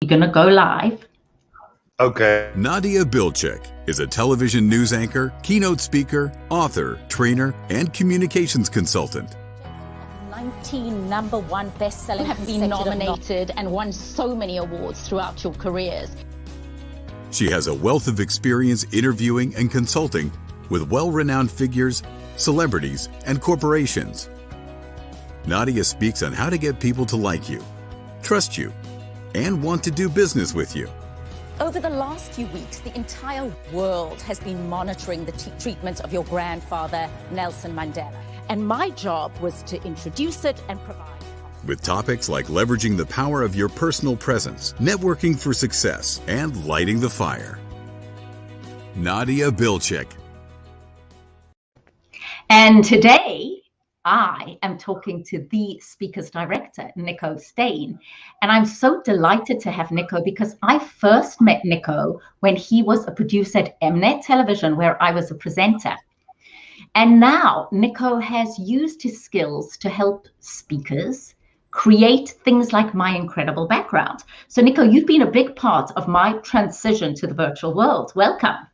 We're going to go live. Okay. Nadia Bilchik is a television news anchor, keynote speaker, author, trainer, and communications consultant. 19 number one best-selling. You have been nominated and won so many awards throughout your careers. She has a wealth of experience interviewing and consulting with well-renowned figures, celebrities, and corporations. Nadia speaks on how to get people to like you, trust you, and want to do business with you. Over the last few weeks, the entire world has been monitoring the treatment of your grandfather, Nelson Mandela. And my job was to introduce it and provide. With topics like leveraging the power of your personal presence, networking for success, and lighting the fire. Nadia Bilchik. And today, I am talking to the speaker's director, Nico Stein. And I'm so delighted to have Nico because I first met Nico when he was a producer at Mnet Television, where I was a presenter. And now Nico has used his skills to help speakers create things like My Incredible Background. So Nico, you've been a big part of my transition to the virtual world. Welcome.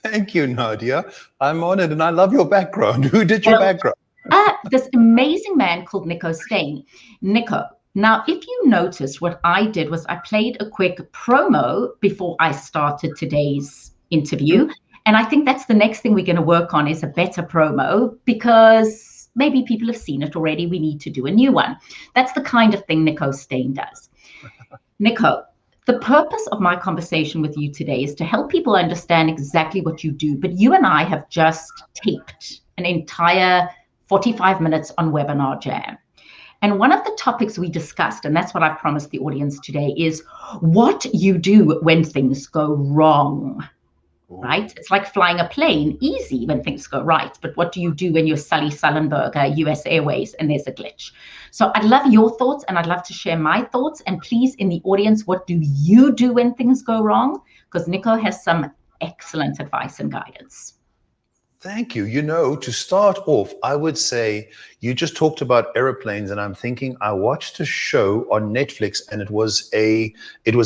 Thank you, Nadia. I'm honored and I love your background. Who did your background? This amazing man called Nico Stein. Nico, now if you notice, what I did was I played a quick promo before I started today's interview. And I think that's the next thing we're going to work on is a better promo, because maybe people have seen it already. We need to do a new one. That's the kind of thing Nico Stein does. Nico, the purpose of my conversation with you today is to help people understand exactly what you do. But you and I have just taped an entire 45 minutes on Webinar Jam. And one of the topics we discussed, and that's what I promised the audience today, is what you do when things go wrong. Right? It's like flying a plane, easy when things go right. But what do you do when you're Sully Sullenberger, US Airways, and there's a glitch? So I'd love your thoughts, and I'd love to share my thoughts. And please, in the audience, what do you do when things go wrong? Because Nico has some excellent advice and guidance. Thank you. You know, to start off, I would say you just talked about airplanes, and I'm thinking I watched a show on Netflix, and it was a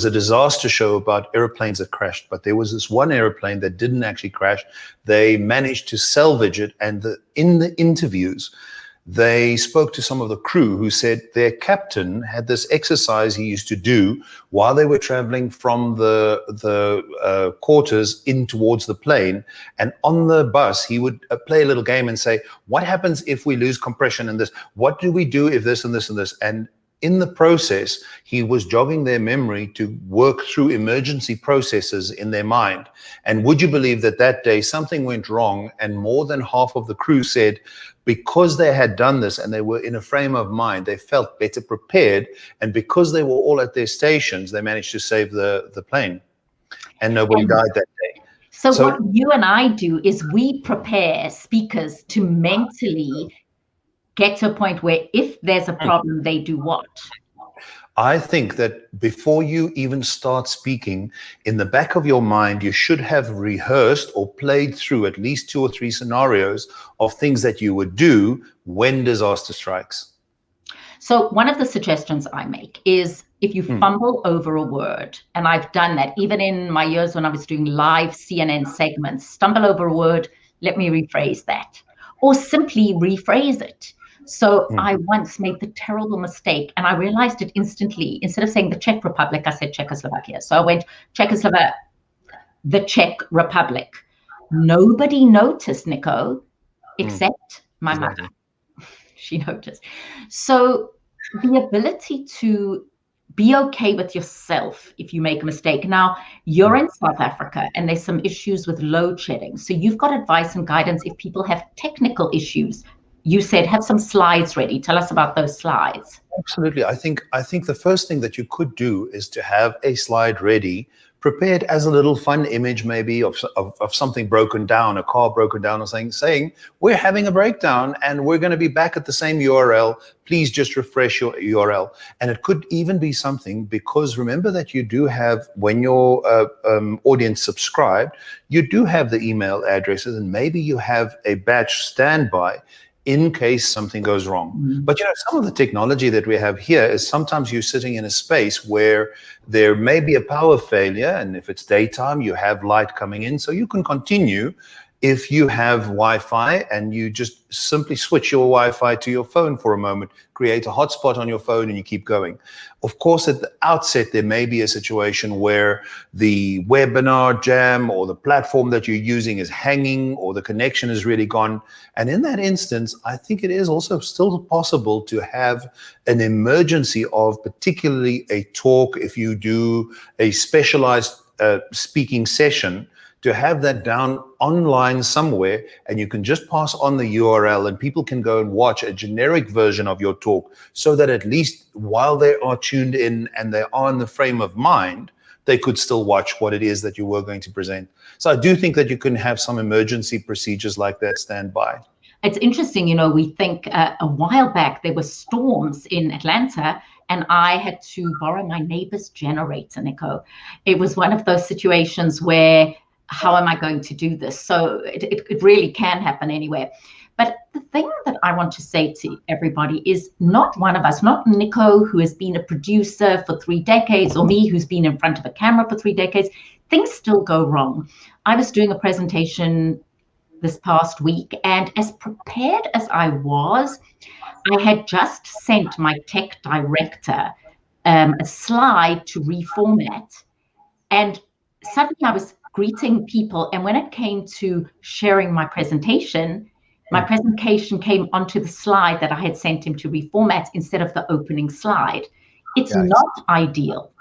disaster show about airplanes that crashed. But there was this one airplane that didn't actually crash. They managed to salvage it, and in the interviews, they spoke to some of the crew who said their captain had this exercise he used to do while they were traveling from the quarters in towards the plane. And on the bus, he would play a little game and say, what happens if we lose compression in this? What do we do if this and this and this? And in the process, he was jogging their memory to work through emergency processes in their mind. And would you believe that that day something went wrong, and more than half of the crew said because they had done this and they were in a frame of mind, they felt better prepared. And because they were all at their stations, they managed to save the plane. And nobody died that day. So what you and I do is we prepare speakers to mentally get to a point where if there's a problem, they do what? I think that before you even start speaking, in the back of your mind, you should have rehearsed or played through at least 2 or 3 scenarios of things that you would do when disaster strikes. So one of the suggestions I make is if you fumble over a word, and I've done that even in my years when I was doing live CNN segments, stumble over a word, let me rephrase that, or simply rephrase it. So I once made the terrible mistake, and I realized it instantly. Instead of saying the Czech Republic, I said Czechoslovakia. So I went Czechoslovakia, the Czech Republic. Nobody noticed, Nico, except my mother. She noticed. So the ability to be okay with yourself if you make a mistake. Now, you're in South Africa, and there's some issues with load shedding. So you've got advice and guidance if people have technical issues. You said have some slides ready. Tell us about those slides. Absolutely. I think the first thing that you could do is to have a slide ready, prepared as a little fun image, maybe of something broken down, a car broken down or something, saying we're having a breakdown and we're going to be back at the same URL. Please just refresh your URL. And it could even be something, because remember that you do have, when your audience subscribed, you do have the email addresses, and maybe you have a batch standby. in case something goes wrong. But some of the technology that we have here is sometimes you're sitting in a space where there may be a power failure, and if it's daytime, you have light coming in, so you can continue. If you have Wi-Fi and you just simply switch your Wi-Fi to your phone for a moment, create a hotspot on your phone, and you keep going. Of course, at the outset, there may be a situation where the webinar jam or the platform that you're using is hanging or the connection is really gone. And in that instance, I think it is also still possible to have an emergency of particularly a talk, if you do a specialized speaking session, to have that down online somewhere, and you can just pass on the URL and people can go and watch a generic version of your talk, so that at least while they are tuned in and they are in the frame of mind, they could still watch what it is that you were going to present. So I do think that you can have some emergency procedures like that stand by. It's interesting, we think a while back there were storms in Atlanta, and I had to borrow my neighbor's generator, Nico. It was one of those situations where, how am I going to do this? So it really can happen anywhere. But the thing that I want to say to everybody is, not one of us, not Nico, who has been a producer for 3 decades, or me, who's been in front of a camera for 3 decades, things still go wrong. I was doing a presentation this past week, and as prepared as I was, I had just sent my tech director a slide to reformat. And suddenly I was greeting people, and when it came to sharing my presentation came onto the slide that I had sent him to reformat instead of the opening slide. It's not ideal,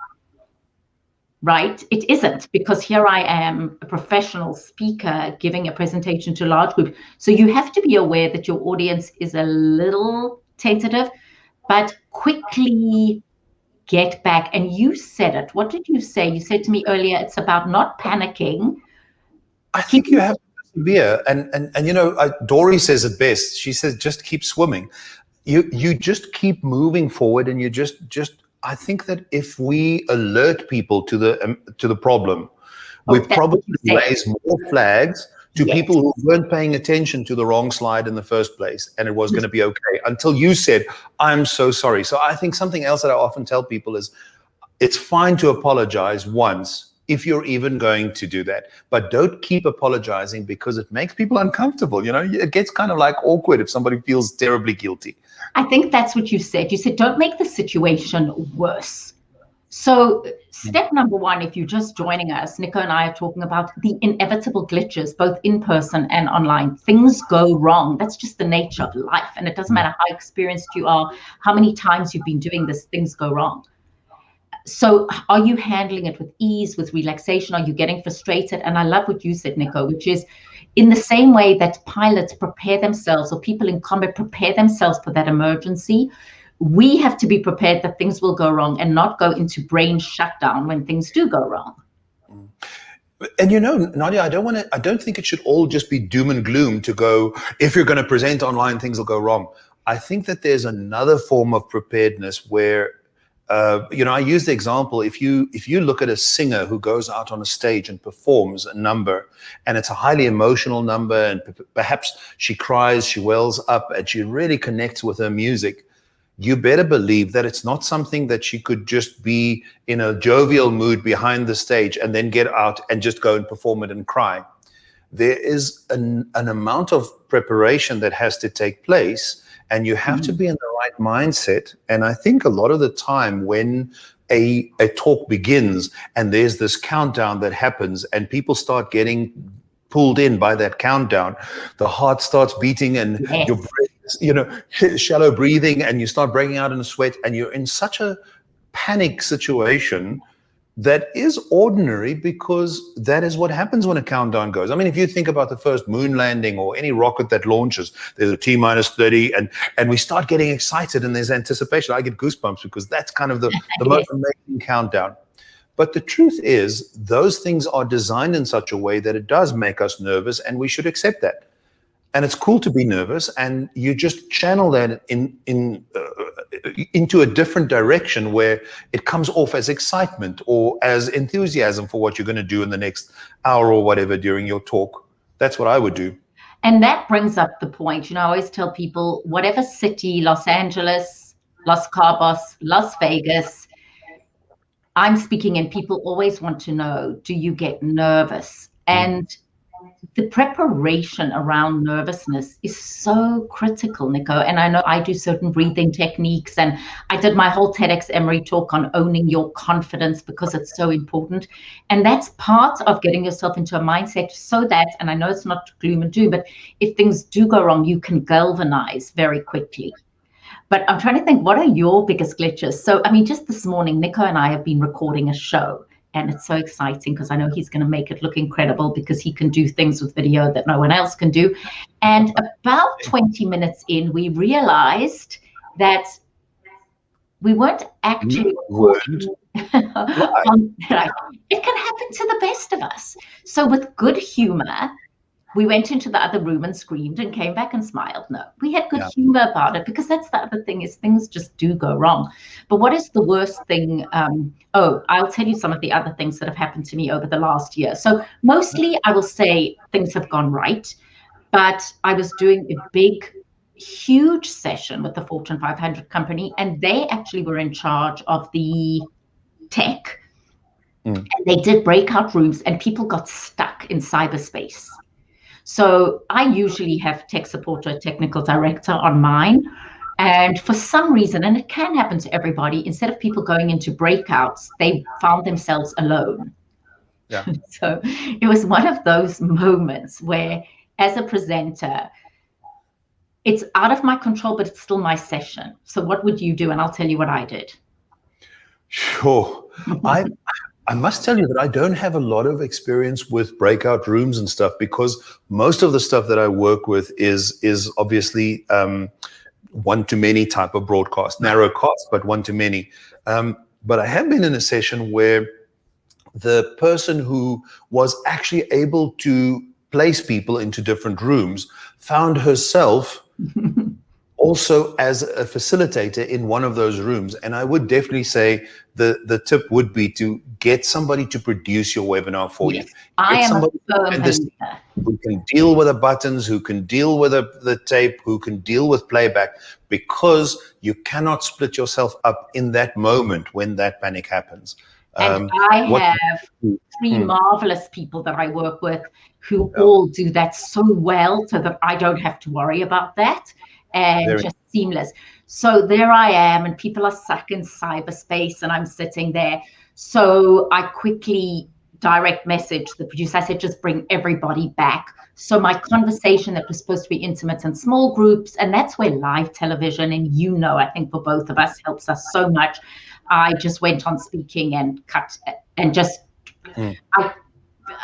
right? It isn't, because here I am, a professional speaker giving a presentation to a large group. So you have to be aware that your audience is a little tentative, but quickly get back. And you said it. What did you say? You said to me earlier, it's about not panicking. I think you have to persevere. And Dory says it best. She says, just keep swimming. You just keep moving forward, and you just I think that if we alert people to the problem, we probably raise more flags to people who weren't paying attention to the wrong slide in the first place, and it was going to be okay, until you said, I'm so sorry. So I think something else that I often tell people is, it's fine to apologize once, if you're even going to do that, but don't keep apologizing, because it makes people uncomfortable. It gets kind of like awkward if somebody feels terribly guilty. I think that's what you said. You said, don't make the situation worse. So step number one, if you're just joining us, Nico and I are talking about the inevitable glitches, both in person and online. Things go wrong. That's just the nature of life. And it doesn't matter how experienced you are, how many times you've been doing this, things go wrong. So are you handling it with ease, with relaxation? Are you getting frustrated? And I love what you said, Nico, which is, in the same way that pilots prepare themselves, or people in combat prepare themselves for that emergency, we have to be prepared that things will go wrong, and not go into brain shutdown when things do go wrong. And Nadia, I don't think it should all just be doom and gloom to go, if you're going to present online, things will go wrong. I think that there's another form of preparedness where, I use the example, if you look at a singer who goes out on a stage and performs a number, and it's a highly emotional number, and perhaps she cries, she wells up, and she really connects with her music, you better believe that it's not something that she could just be in a jovial mood behind the stage and then get out and just go and perform it and cry. There is an amount of preparation that has to take place, and you have to be in the right mindset. And I think a lot of the time when a talk begins and there's this countdown that happens, and people start getting pulled in by that countdown, the heart starts beating, and your breath, shallow breathing, and you start breaking out in a sweat, and you're in such a panic situation that is ordinary, because that is what happens when a countdown goes. I mean, if you think about the first moon landing or any rocket that launches, there's a T-minus 30, and we start getting excited, and there's anticipation. I get goosebumps, because that's kind of the most amazing countdown. But the truth is, those things are designed in such a way that it does make us nervous, and we should accept that. And it's cool to be nervous, and you just channel that into a different direction, where it comes off as excitement or as enthusiasm for what you're going to do in the next hour or whatever during your talk. That's what I would do. And that brings up the point, I always tell people, whatever city, Los Angeles, Los Cabos, Las Vegas, I'm speaking and people always want to know, do you get nervous? And the preparation around nervousness is so critical, Nico. And I know I do certain breathing techniques, and I did my whole TEDx Emory talk on owning your confidence because it's so important. And that's part of getting yourself into a mindset so that, and I know it's not gloom and doom, but if things do go wrong, you can galvanize very quickly. But I'm trying to think, what are your biggest glitches? So, I mean, just this morning, Nico and I have been recording a show. And it's so exciting because I know he's going to make it look incredible because he can do things with video that no one else can do. And about 20 minutes in, we realized that we weren't actually recording. Right. It can happen to the best of us. So with good humor, we went into the other room and screamed and came back and smiled. No, we had good humor about it, because that's the other thing, is things just do go wrong. But what is the worst thing? I'll tell you some of the other things that have happened to me over the last year. So mostly I will say things have gone right, but I was doing a big, huge session with the Fortune 500 company, and they actually were in charge of the tech. And they did breakout rooms and people got stuck in cyberspace. So I usually have tech support or a technical director on mine. And for some reason, and it can happen to everybody, instead of people going into breakouts, they found themselves alone. Yeah. So it was one of those moments where, as a presenter, it's out of my control, but it's still my session. So what would you do? And I'll tell you what I did. Sure. I must tell you that I don't have a lot of experience with breakout rooms and stuff, because most of the stuff that I work with is obviously one-to-many type of broadcast, narrow cast, but one-to-many. But I have been in a session where the person who was actually able to place people into different rooms found herself also as a facilitator in one of those rooms. And I would definitely say the tip would be to get somebody to produce your webinar for you. I am somebody who can deal with the buttons, who can deal with the tape, who can deal with playback, because you cannot split yourself up in that moment when that panic happens. And I have three marvelous people that I work with who all do that so well, so that I don't have to worry about that. And just seamless. So there I am, and people are stuck in cyberspace, and I'm sitting there. So I quickly direct message the producer. I said, just bring everybody back. So my conversation that was supposed to be intimate and small groups, and that's where live television, and I think for both of us, helps us so much. I just went on speaking and cut and just,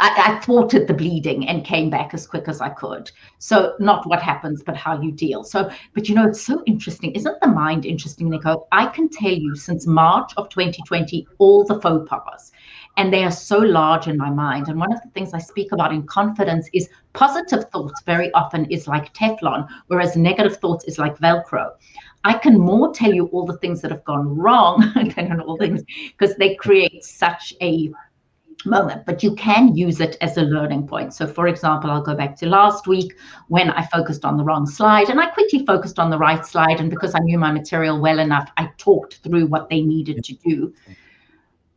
I thwarted the bleeding and came back as quick as I could. So not what happens, but how you deal. So, but it's so interesting. Isn't the mind interesting, Nico? I can tell you since March of 2020, all the faux pas, and they are so large in my mind. And one of the things I speak about in confidence is positive thoughts very often is like Teflon, whereas negative thoughts is like Velcro. I can more tell you all the things that have gone wrong than all things, because they create such a moment, but you can use it as a learning point. So for example, I'll go back to last week when I focused on the wrong slide, and I quickly focused on the right slide. And because I knew my material well enough, I talked through what they needed to do.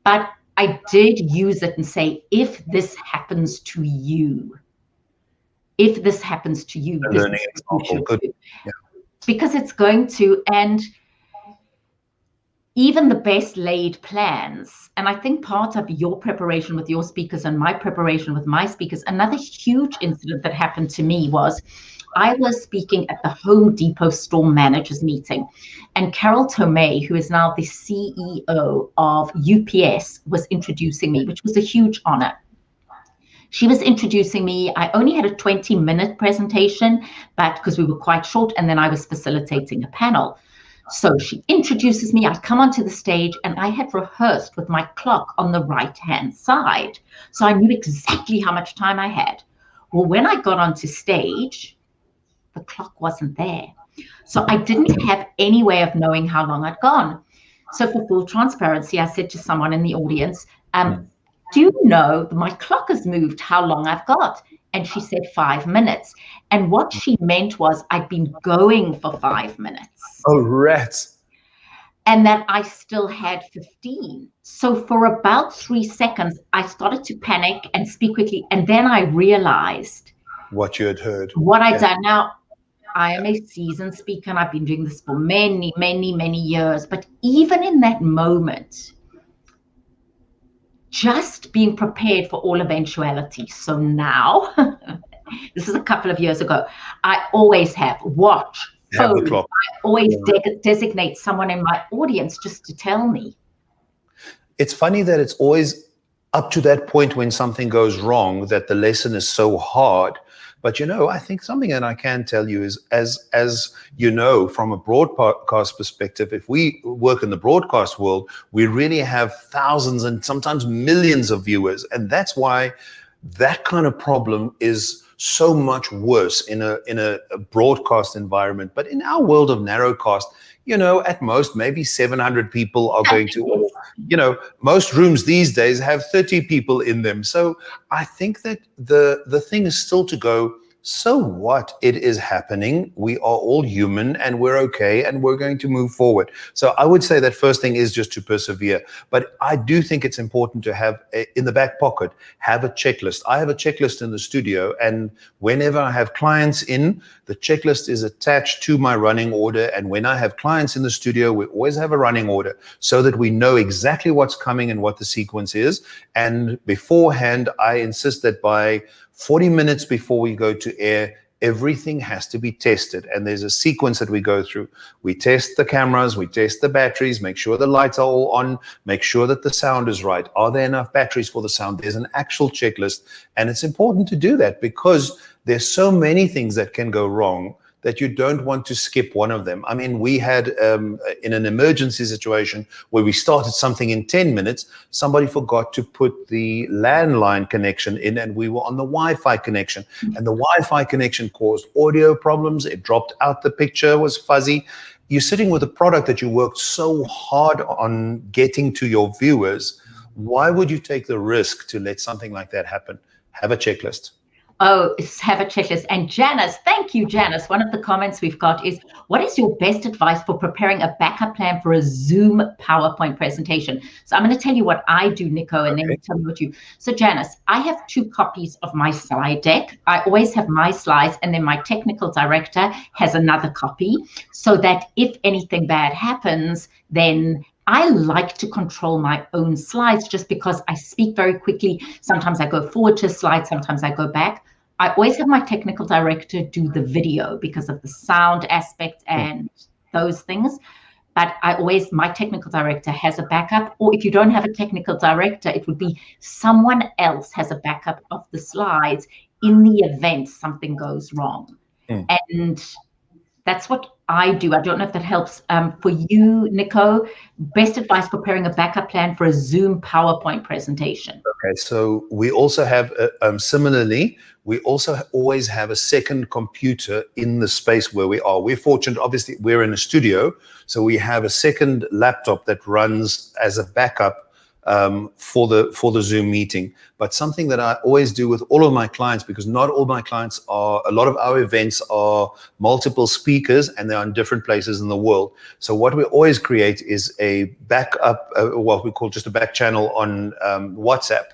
But I did use it and say, if this happens to you, this is what you should do. Because it's going to, and even the best laid plans. And I think part of your preparation with your speakers and my preparation with my speakers, another huge incident that happened to me was I was speaking at the Home Depot store managers meeting, and Carol Tomei, who is now the CEO of UPS, was introducing me, which was a huge honor. She was introducing me. I only had a 20-minute presentation, but because we were quite short, and then I was facilitating a panel. So she introduces me, I come onto the stage, and I had rehearsed with my clock on the right-hand side. So I knew exactly how much time I had. Well, when I got onto stage, the clock wasn't there. So I didn't have any way of knowing how long I'd gone. So for full transparency, I said to someone in the audience, do you know that my clock has moved how long I've got? And she said 5 minutes. And what she meant was I'd been going for 5 minutes. Oh, rats. And that I still had 15. So for about 3 seconds, I started to panic and speak quickly. And then I realized what you had heard. What I'd done. Now, I am a seasoned speaker and I've been doing this for many, many, many years. But even in that moment, just being prepared for all eventualities. So now, this is a couple of years ago, I always have watch, phone. I always designate someone in my audience just to tell me. It's funny that it's always up to that point when something goes wrong that the lesson is so hard. But, you know, I think something that I can tell you is, as you know, from a broadcast perspective, if we work in the broadcast world, we really have thousands and sometimes millions of viewers. And that's why that kind of problem is so much worse in a broadcast environment. But in our world of narrowcast, you know, at most, maybe 700 people are going to, you know, most rooms these days have 30 people in them. So I think that the thing is still to go, so what? It is happening. We are all human and we're okay and we're going to move forward. So I would say that first thing is just to persevere. But I do think it's important to have, in the back pocket, have a checklist. I have a checklist in the studio, and whenever I have clients in, the checklist is attached to my running order. And when I have clients in the studio, we always have a running order so that we know exactly what's coming and what the sequence is. And beforehand, I insist that by 40 minutes before we go to air, everything has to be tested. And there's a sequence that we go through. We test the cameras, we test the batteries, make sure the lights are all on, make sure that the sound is right. Are there enough batteries for the sound? There's an actual checklist. And it's important to do that because there's so many things that can go wrong that you don't want to skip one of them. I mean, we had in an emergency situation where we started something in 10 minutes, somebody forgot to put the landline connection in and we were on the Wi-Fi connection. And the Wi-Fi connection caused audio problems. It dropped out, the picture was fuzzy. You're sitting with a product that you worked so hard on getting to your viewers. Why would you take the risk to let something like that happen? Have a checklist. Oh, have a checklist. And Janice, thank you, Janice. One of the comments we've got is, what is your best advice for preparing a backup plan for a Zoom PowerPoint presentation? So I'm going to tell you what I do, Nico, and then you tell me what you. So Janice, I have 2 copies of my slide deck. I always have my slides, and then my technical director has another copy, so that if anything bad happens, then I like to control my own slides just because I speak very quickly. Sometimes I go forward to a slide, sometimes I go back. I always have my technical director do the video because of the sound aspect and those things. But my technical director has a backup, or if you don't have a technical director, it would be someone else has a backup of the slides in the event something goes wrong. And that's what I do. I don't know if that helps. For you, Nico, best advice for preparing a backup plan for a Zoom PowerPoint presentation. Okay, so we also have, similarly, we also always have a second computer in the space where we are. We're fortunate, obviously, we're in a studio, so we have a second laptop that runs as a backup for the Zoom meeting. But something that I always do with all of my clients, because not all my clients are, a lot of our events are multiple speakers and they're in different places in the world. So what we always create is a backup, what we call just a back channel on WhatsApp.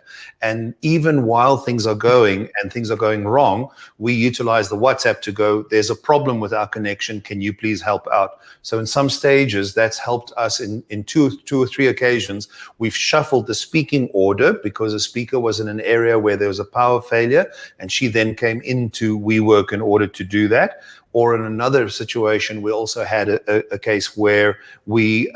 And even while things are going and things are going wrong, we utilize the WhatsApp to go, there's a problem with our connection, can you please help out? So in some stages, that's helped us in two or three occasions. We've shuffled the speaking order because a speaker was in an area where there was a power failure, and she then came into WeWork in order to do that. Or in another situation, we also had a case where we,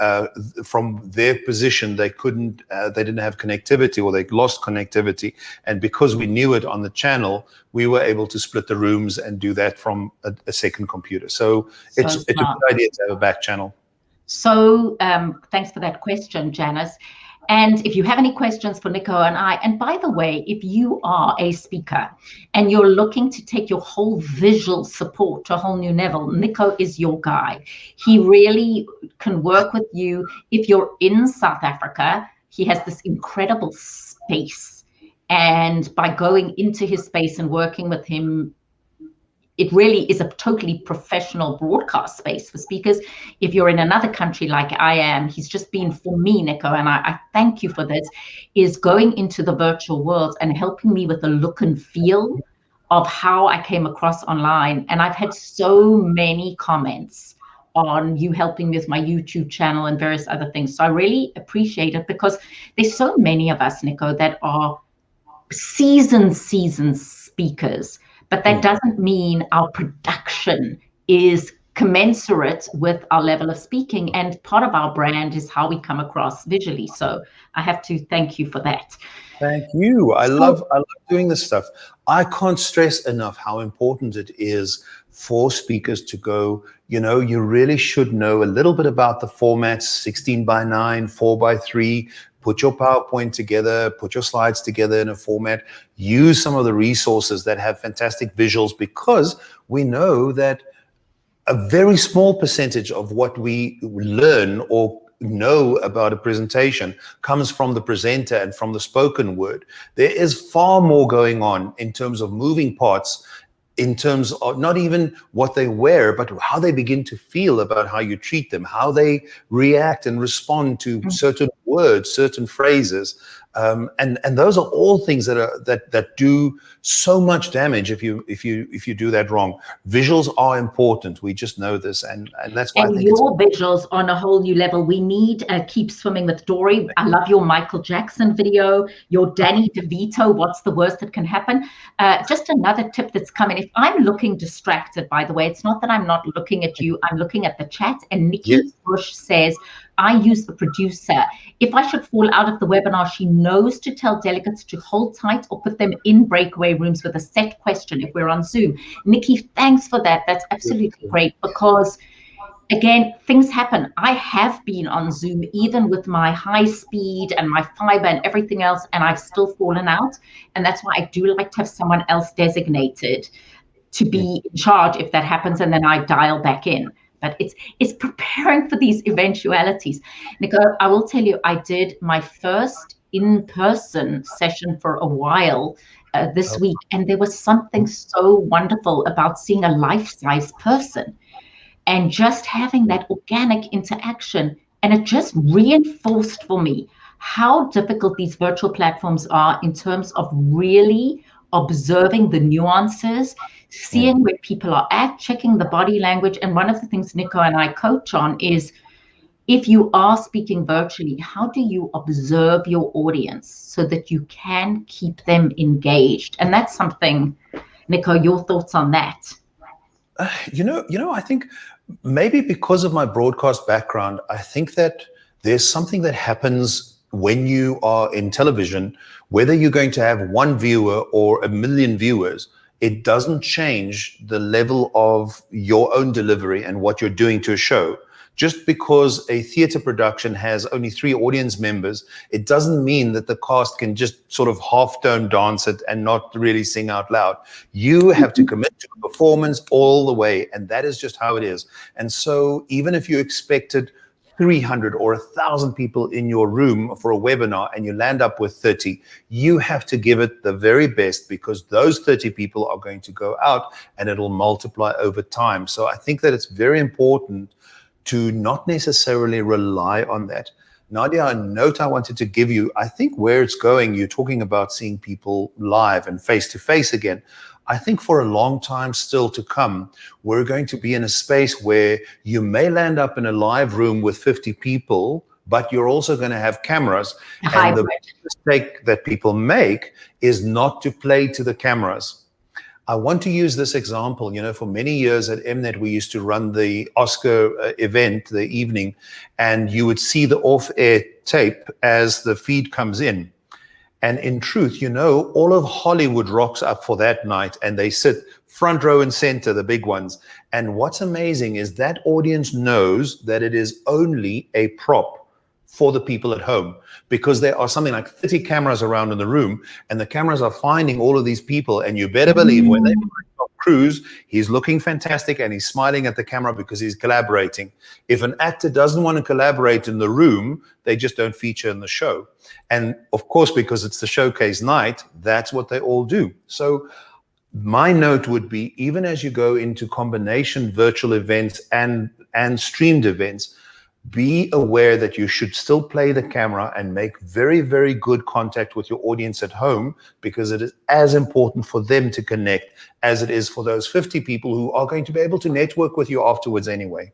from their position, they didn't have connectivity, or they lost connectivity. And because we knew it on the channel, we were able to split the rooms and do that from a second computer. So it's a good idea to have a back channel. So thanks for that question, Janice. And if you have any questions for Nico and I, and by the way, if you are a speaker and you're looking to take your whole visual support to a whole new level, Nico is your guy. He really can work with you. If you're in South Africa, he has this incredible space And by going into his space and working with him, it really is a totally professional broadcast space for speakers. If you're in another country like I am, he's just been, for me, Nico, and I thank you for this, is going into the virtual world and helping me with the look and feel of how I came across online. And I've had so many comments on you helping me with my YouTube channel and various other things. So I really appreciate it, because there's so many of us, Nico, that are seasoned speakers, but that doesn't mean our production is commensurate with our level of speaking. And part of our brand is how we come across visually. So I have to thank you for that. Thank you. I love doing this stuff. I can't stress enough how important it is for speakers to go, you really should know a little bit about the formats, 16:9, 4:3, put your PowerPoint together, put your slides together in a format, use some of the resources that have fantastic visuals, because we know that a very small percentage of what we learn or know about a presentation comes from the presenter and from the spoken word. There is far more going on in terms of moving parts, in terms of not even what they wear, but how they begin to feel about how you treat them, how they react and respond to certain words, certain phrases. And those are all things that do so much damage if you do that wrong. Visuals are important. We just know this, and that's why. And your visuals on a whole new level. We need Keep Swimming with Dory. I love your Michael Jackson video. Your Danny DeVito. What's the worst that can happen? Just another tip that's coming. If I'm looking distracted, by the way, it's not that I'm not looking at you. I'm looking at the chat. And Nikki Bush says, I use the producer. If I should fall out of the webinar, she knows to tell delegates to hold tight or put them in breakaway rooms with a set question if we're on Zoom. Nikki, thanks for that. That's absolutely great, because, again, things happen. I have been on Zoom, even with my high speed and my fiber and everything else, and I've still fallen out. And that's why I do like to have someone else designated to be in charge if that happens, and then I dial back in. But it's preparing for these eventualities. Nico, I will tell you, I did my first in-person session for a while this week, and there was something so wonderful about seeing a life-size person and just having that organic interaction. And it just reinforced for me how difficult these virtual platforms are in terms of really observing the nuances, seeing where people are at, checking the body language. And one of the things Nico and I coach on is, if you are speaking virtually, how do you observe your audience so that you can keep them engaged? And that's something, Nico, your thoughts on that? I think maybe because of my broadcast background, I think that there's something that happens when you are in television, whether you're going to have one viewer or 1 million viewers. It doesn't change the level of your own delivery and what you're doing to a show. Just because a theater production has only 3 audience members, it doesn't mean that the cast can just sort of half-tone dance it and not really sing out loud. You have to commit to a performance all the way, and that is just how it is. And so even if you expected 300 or 1,000 people in your room for a webinar and you land up with 30, you have to give it the very best, because those 30 people are going to go out and it'll multiply over time. So I think that it's very important to not necessarily rely on that. Nadia, a note I wanted to give you, I think where it's going, you're talking about seeing people live and face to face again. I think for a long time still to come, we're going to be in a space where you may land up in a live room with 50 people, but you're also going to have cameras. And the mistake that people make is not to play to the cameras. I want to use this example. For many years at Mnet, we used to run the Oscar event, the evening, and you would see the off-air tape as the feed comes in. And in truth, all of Hollywood rocks up for that night, and they sit front row and center, the big ones. And what's amazing is that audience knows that it is only a prop for the people at home, because there are something like 30 cameras around in the room, and the cameras are finding all of these people. And you better believe when they start cruise, he's looking fantastic and he's smiling at the camera because he's collaborating. If an actor doesn't want to collaborate in the room, they just don't feature in the show. And of course, because it's the showcase night, that's what they all do. So my note would be, even as you go into combination virtual events and streamed events, be aware that you should still play the camera and make very, very good contact with your audience at home, because it is as important for them to connect as it is for those 50 people who are going to be able to network with you afterwards anyway.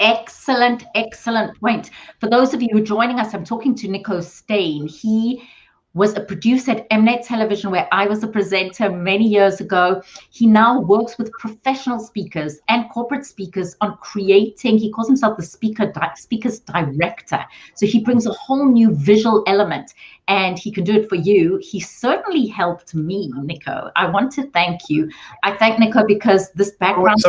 Excellent, excellent point. For those of you who are joining us, I'm talking to Nico Steyn. He was a producer at Mnet Television, where I was a presenter many years ago. He now works with professional speakers and corporate speakers on creating, he calls himself the speaker's director. So he brings a whole new visual element, and he can do it for you. He certainly helped me, Nico. I want to thank you. I thank Nico because this background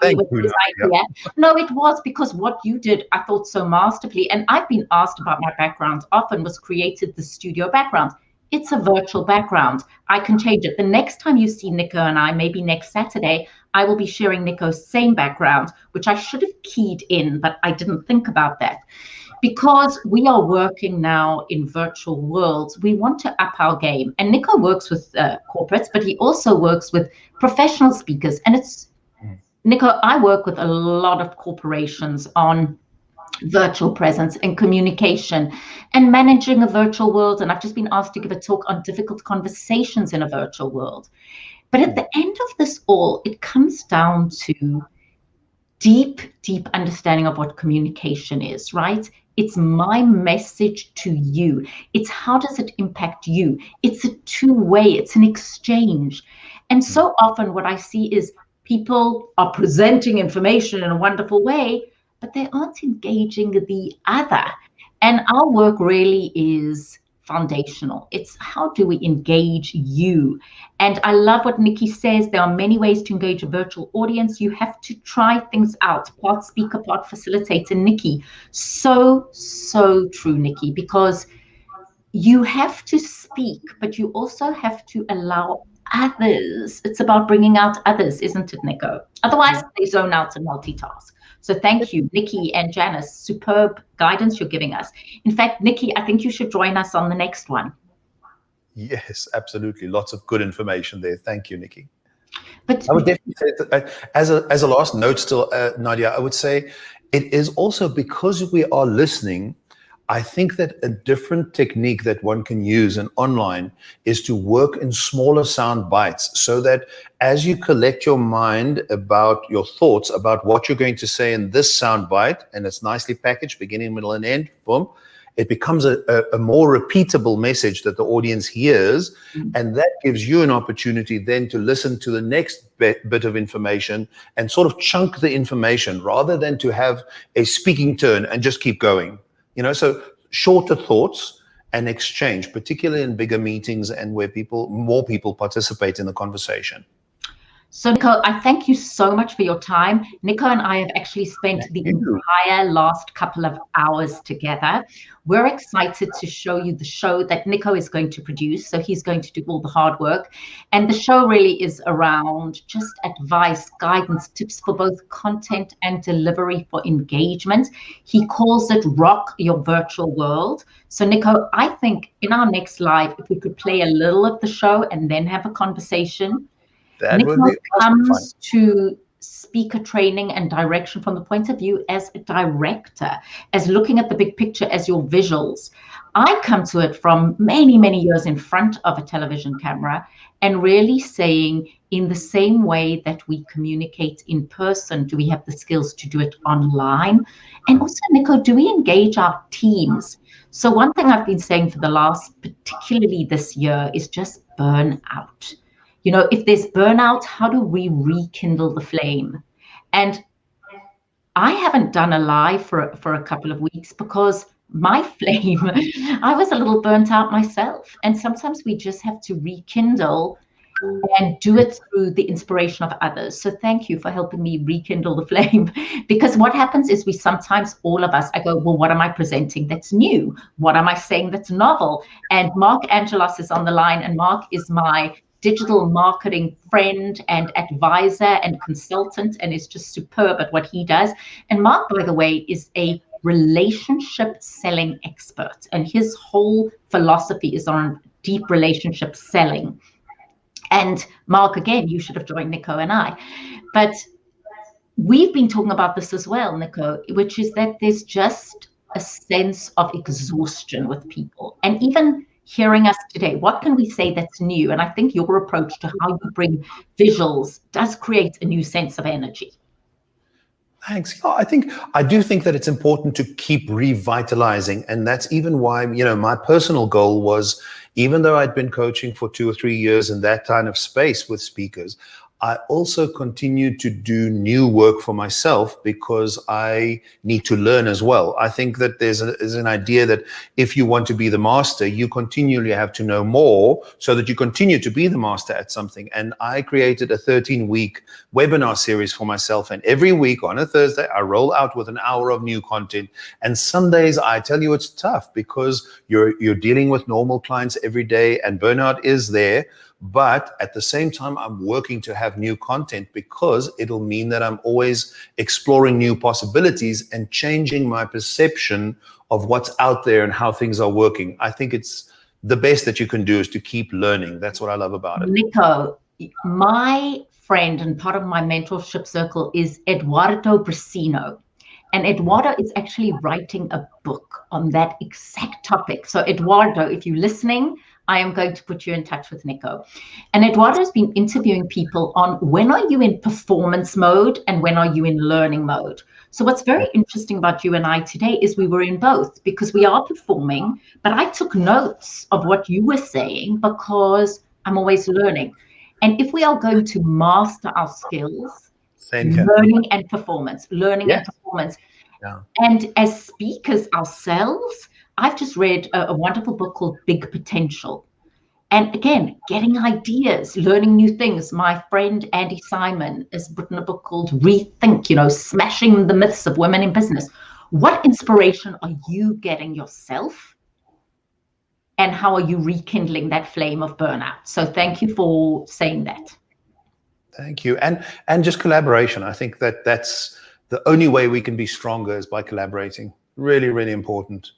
with his idea. No, it was because what you did, I thought so masterfully. And I've been asked about my background often, was created the studio background. It's a virtual background. I can change it. The next time you see Nico and I, maybe next Saturday, I will be sharing Nico's same background, which I should have keyed in, but I didn't think about that. Because we are working now in virtual worlds, we want to up our game. And Nico works with corporates, but he also works with professional speakers. And Nico, I work with a lot of corporations on virtual presence and communication and managing a virtual world. And I've just been asked to give a talk on difficult conversations in a virtual world. But at the end of this all, it comes down to deep, deep understanding of what communication is, right? It's my message to you. It's how does it impact you? It's a two-way, it's an exchange. And so often what I see is people are presenting information in a wonderful way, but they aren't engaging the other. And our work really is foundational. It's how do we engage you? And I love what Nikki says. There are many ways to engage a virtual audience. You have to try things out, part speaker, part facilitator. Nikki, so true, Nikki, because you have to speak, but you also have to allow others. It's about bringing out others, isn't it, Nico? Otherwise, they zone out and multitask. So thank you, Nikki and Janice. Superb guidance you're giving us. In fact, Nikki, I think you should join us on the next one. Yes, absolutely. Lots of good information there. Thank you, Nikki. But I would definitely say that as a last note still, Nadia, I would say it is also because we are listening. I think that a different technique that one can use in online is to work in smaller sound bites, so that as you collect your mind about your thoughts about what you're going to say in this sound bite, and it's nicely packaged, beginning, middle, and end, boom, it becomes a more repeatable message that the audience hears. And that gives you an opportunity then to listen to the next bit of information and sort of chunk the information rather than to have a speaking turn and just keep going. You know, so shorter thoughts and exchange, particularly in bigger meetings and where more people participate in the conversation. So, Nico, I thank you so much for your time. Nico and I have actually spent the entire last couple of hours together. We're excited to show you the show that Nico is going to produce. So he's going to do all the hard work. And the show really is around just advice, guidance, tips for both content and delivery for engagement. He calls it Rock Your Virtual World. So, Nico, I think in our next live, if we could play a little of the show and then have a conversation. Nico comes to speaker training and direction from the point of view as a director, as looking at the big picture as your visuals. I come to it from many, many years in front of a television camera and really saying, in the same way that we communicate in person, do we have the skills to do it online? And also, Nico, do we engage our teams? So one thing I've been saying for the last, particularly this year, is just burn out. You know, if there's burnout, how do we rekindle the flame? And I haven't done a live for a couple of weeks because my flame, I was a little burnt out myself. And sometimes we just have to rekindle and do it through the inspiration of others. So thank you for helping me rekindle the flame. Because what happens is we sometimes, all of us, I go, well, what am I presenting that's new? What am I saying that's novel? And Mark Angelos is on the line, and Mark is my digital marketing friend and advisor and consultant, and is just superb at what he does. And Mark, by the way, is a relationship selling expert, and his whole philosophy is on deep relationship selling. And Mark, again, you should have joined Nico and I. But we've been talking about this as well, Nico, which is that there's just a sense of exhaustion with people. And even hearing us today, what can we say that's new? And I think your approach to how you bring visuals does create a new sense of energy. Thanks. I do think that it's important to keep revitalizing. And that's even why, my personal goal was, even though I'd been coaching for 2 or 3 years in that kind of space with speakers, I also continue to do new work for myself because I need to learn as well. I think that there's an idea that if you want to be the master, you continually have to know more so that you continue to be the master at something. And I created a 13-week webinar series for myself. And every week on a Thursday, I roll out with an hour of new content. And some days, I tell you, it's tough because you're dealing with normal clients every day and burnout is there. But at the same time, I'm working to have new content because it'll mean that I'm always exploring new possibilities and changing my perception of what's out there and how things are working. I think it's the best that you can do is to keep learning. That's what I love about it. Nico, my friend and part of my mentorship circle is Eduardo Bracino. And Eduardo is actually writing a book on that exact topic. So Eduardo, if you're listening, I am going to put you in touch with Nico. And Eduardo has been interviewing people on when are you in performance mode and when are you in learning mode. So what's very interesting about you and I today is we were in both because we are performing, but I took notes of what you were saying because I'm always learning. And if we are going to master our skills, learning and performance, learning and performance. Yeah. And as speakers ourselves, I've just read a wonderful book called Big Potential. And again, getting ideas, learning new things. My friend Andy Simon has written a book called Rethink, smashing the myths of women in business. What inspiration are you getting yourself? And how are you rekindling that flame of burnout? So thank you for saying that. Thank you. And just collaboration. I think that's the only way we can be stronger is by collaborating. Really, really important.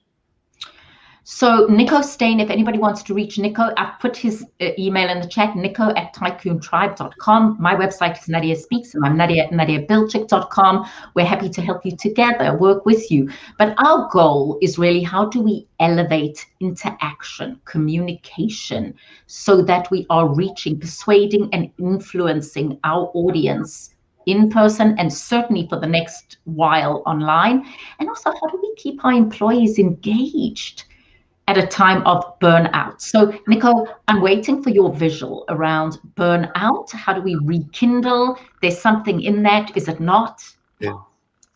So Nico Stein, if anybody wants to reach Nico, I've put his email in the chat, nico@tycoontribe.com. My website is Nadia Speaks, and I'm Nadia at nadiabilchik.com. We're happy to help you together, work with you. But our goal is really how do we elevate interaction, communication, so that we are reaching, persuading, and influencing our audience in person and certainly for the next while online. And also, how do we keep our employees engaged at a time of burnout? So Nico, I'm waiting for your visual around burnout. How do we rekindle? There's something in that, is it not? Yeah,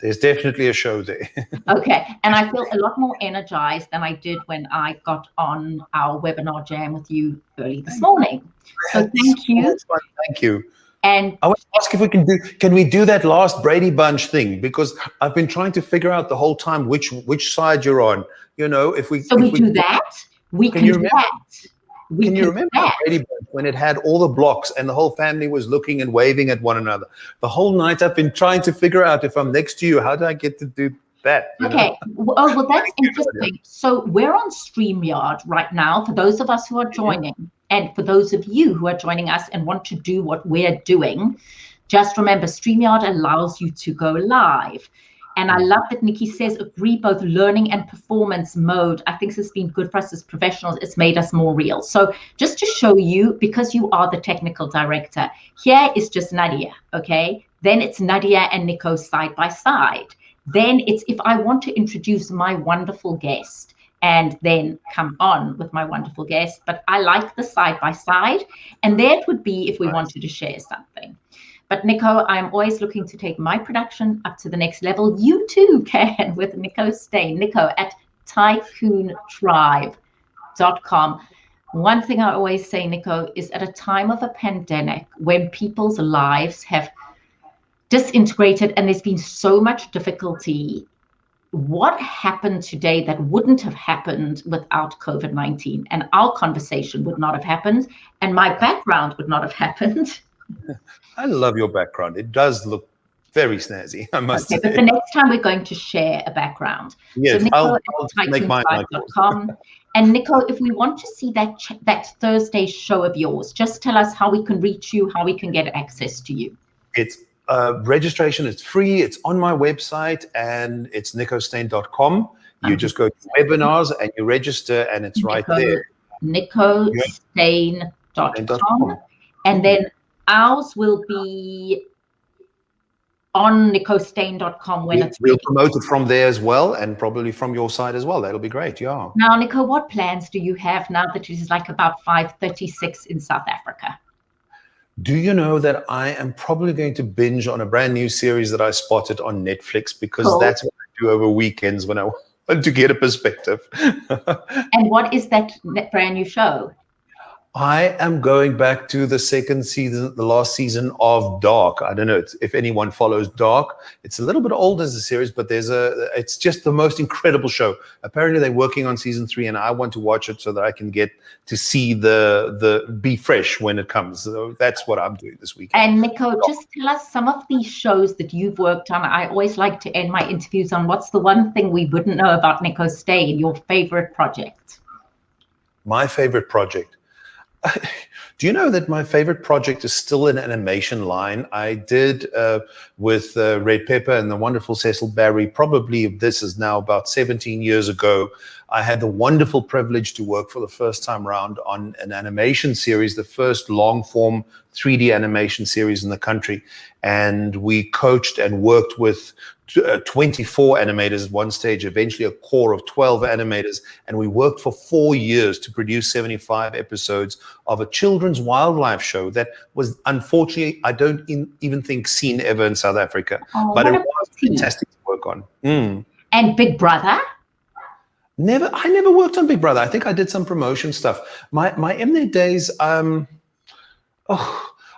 there's definitely a show there. Okay, and I feel a lot more energized than I did when I got on our webinar jam with you early this morning. So thank you. Thank you. And I want to ask if can we do that last Brady Bunch thing? Because I've been trying to figure out the whole time which side you're on. If we do that, we can do that. Can you remember Brady Bunch when it had all the blocks and the whole family was looking and waving at one another? The whole night I've been trying to figure out if I'm next to you, how do I get to do that? Okay. Oh, well, that's interesting. So we're on Streamyard right now for those of us who are joining. And for those of you who are joining us and want to do what we're doing, just remember Streamyard allows you to go live. And I love that Nikki says agree both learning and performance mode. I think this has been good for us as professionals. It's made us more real. So just to show you, because you are the technical director, here is just Nadia, okay? Then it's Nadia and Nico side by side. Then it's if I want to introduce my wonderful guest and then come on with my wonderful guest, but I like the side by side. And there it would be if we wanted to share something. But Nico, I'm always looking to take my production up to the next level. You too can with Nico Stein, Nico at tycoontribe.com. One thing I always say, Nico, is at a time of a pandemic when people's lives have disintegrated and there's been so much difficulty what happened today that wouldn't have happened without COVID-19, and our conversation would not have happened, and my background would not have happened. I love your background. It does look very snazzy, I must say. But the next time we're going to share a background. Yes, so Nico I'll make mine like .com. And Nico, if we want to see that Thursday show of yours, just tell us how we can reach you, how we can get access to you. It's registration. It's free. It's on my website, and it's nicostain.com. You just go to webinars and you register, and it's right there. nicostain.com. And then ours will be on nicostain.com when it's we'll promote it from there as well, and probably from your side as well. That'll be great. Yeah. Now, Nico, what plans do you have now that it is like about 5:36 in South Africa? Do you know that I am probably going to binge on a brand new series that I spotted on Netflix, because that's what I do over weekends when I want to get a perspective. And what is that brand new show? I am going back to the second season, the last season of Dark. I don't know if anyone follows Dark. It's a little bit old as a series, but it's just the most incredible show. Apparently they're working on season 3, and I want to watch it so that I can get to see be fresh when it comes. So that's what I'm doing this weekend. And Nico, just tell us some of these shows that you've worked on. I always like to end my interviews on what's the one thing we wouldn't know about Nico Steyn, your favorite project? My favorite project. Do you know that my favorite project is still an animation line? I did with Red Pepper and the wonderful Cecil Barry, probably this is now about 17 years ago. I had the wonderful privilege to work for the first time around on an animation series, the first long form 3D animation series in the country. And we coached and worked with 24 animators at one stage, eventually a core of 12 animators. And we worked for 4 years to produce 75 episodes of a children's wildlife show that was, unfortunately, I don't even think seen ever in South Africa. But it was fantastic to work on. And Big Brother? I never worked on Big Brother. I think I did some promotion stuff. My Mnet days,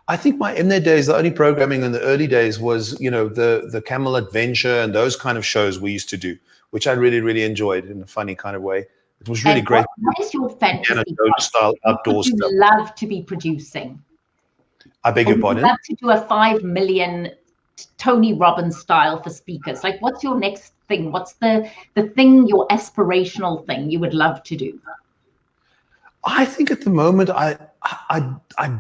I think my Mnet days, the only programming in the early days was, the Camel Adventure and those kind of shows we used to do, which I really, really enjoyed in a funny kind of way. It was really great. What is your fantasy style outdoor what would stuff? you love to be producing? I beg your pardon? I'd love to do a 5 million Tony Robbins style for speakers. Like, what's your next thing? What's the thing, your aspirational thing you would love to do? I think at the moment I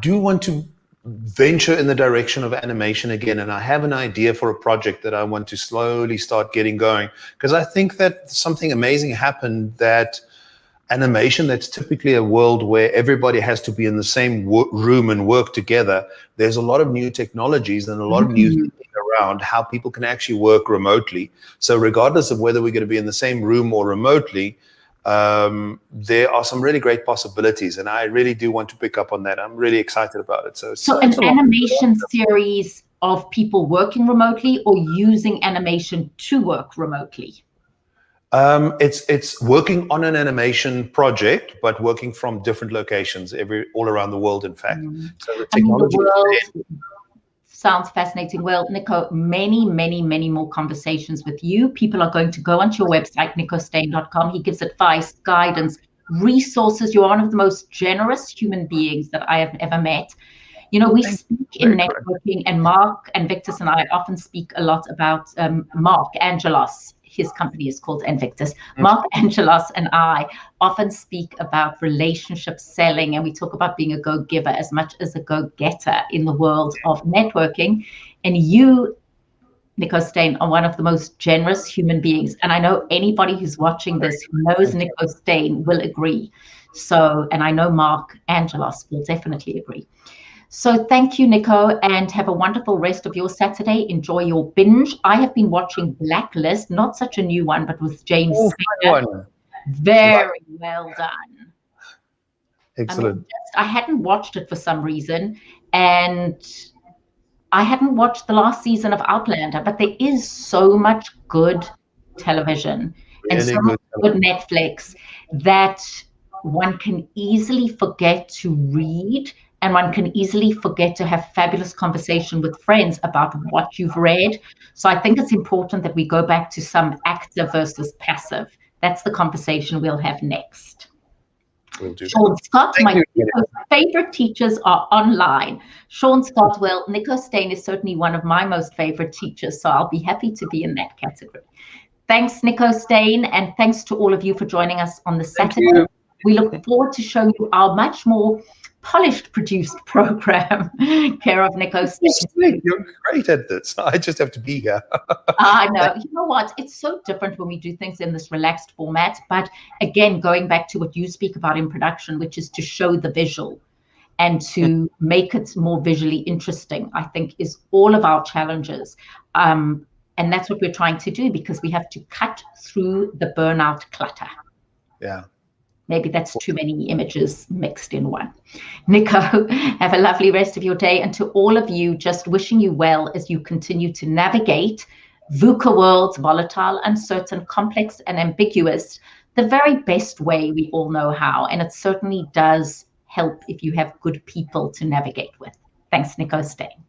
do want to venture in the direction of animation again, and I have an idea for a project that I want to slowly start getting going, because I think that something amazing happened, that animation, that's typically a world where everybody has to be in the same room and work together. There's a lot of new technologies and a lot of new things around how people can actually work remotely. So regardless of whether we're going to be in the same room or remotely, there are some really great possibilities, and I really do want to pick up on that. I'm really excited about it. So an animation series of people working remotely, or using animation to work remotely? It's working on an animation project, but working from different locations all around the world, in fact. So the technology sounds fascinating. Well, Nico, many, many, many more conversations with you. People are going to go onto your website, nicostain.com. He gives advice, guidance, resources. You're one of the most generous human beings that I have ever met. We speak in networking, and Mark and Victus and I often speak a lot about Mark Angelos. His company is called Invictus. Mark Angelos and I often speak about relationship selling, and we talk about being a go-giver as much as a go-getter in the world of networking. And you, Nico Steyn, are one of the most generous human beings. And I know anybody who's watching this who knows Nico Steyn will agree. So, and I know Mark Angelos will definitely agree. So thank you, Nico, and have a wonderful rest of your Saturday. Enjoy your binge. I have been watching Blacklist, not such a new one, but with James Spader. Very well done. Excellent. I hadn't watched it for some reason, and I hadn't watched the last season of Outlander, but there is so much good television and so much good Netflix that one can easily forget to read and one can easily forget to have fabulous conversation with friends about what you've read. So I think it's important that we go back to some active versus passive. That's the conversation we'll have next. We'll do Sean that. Scott, Thank my you. favorite teachers are online. Sean Scott, well, Nico Steyn is certainly one of my most favorite teachers, so I'll be happy to be in that category. Thanks, Nico Steyn, and thanks to all of you for joining us on the Saturday. We look forward to showing you our much more polished, produced program, care of Nico Steyn. You're great at this. I just have to be here. I know. You know what? It's so different when we do things in this relaxed format. But again, going back to what you speak about in production, which is to show the visual and to make it more visually interesting, I think is all of our challenges. And that's what we're trying to do, because we have to cut through the burnout clutter. Yeah. Maybe that's too many images mixed in one. Nico, have a lovely rest of your day. And to all of you, just wishing you well as you continue to navigate VUCA worlds, volatile, uncertain, complex, and ambiguous, the very best way we all know how. And it certainly does help if you have good people to navigate with. Thanks, Nico Steyn.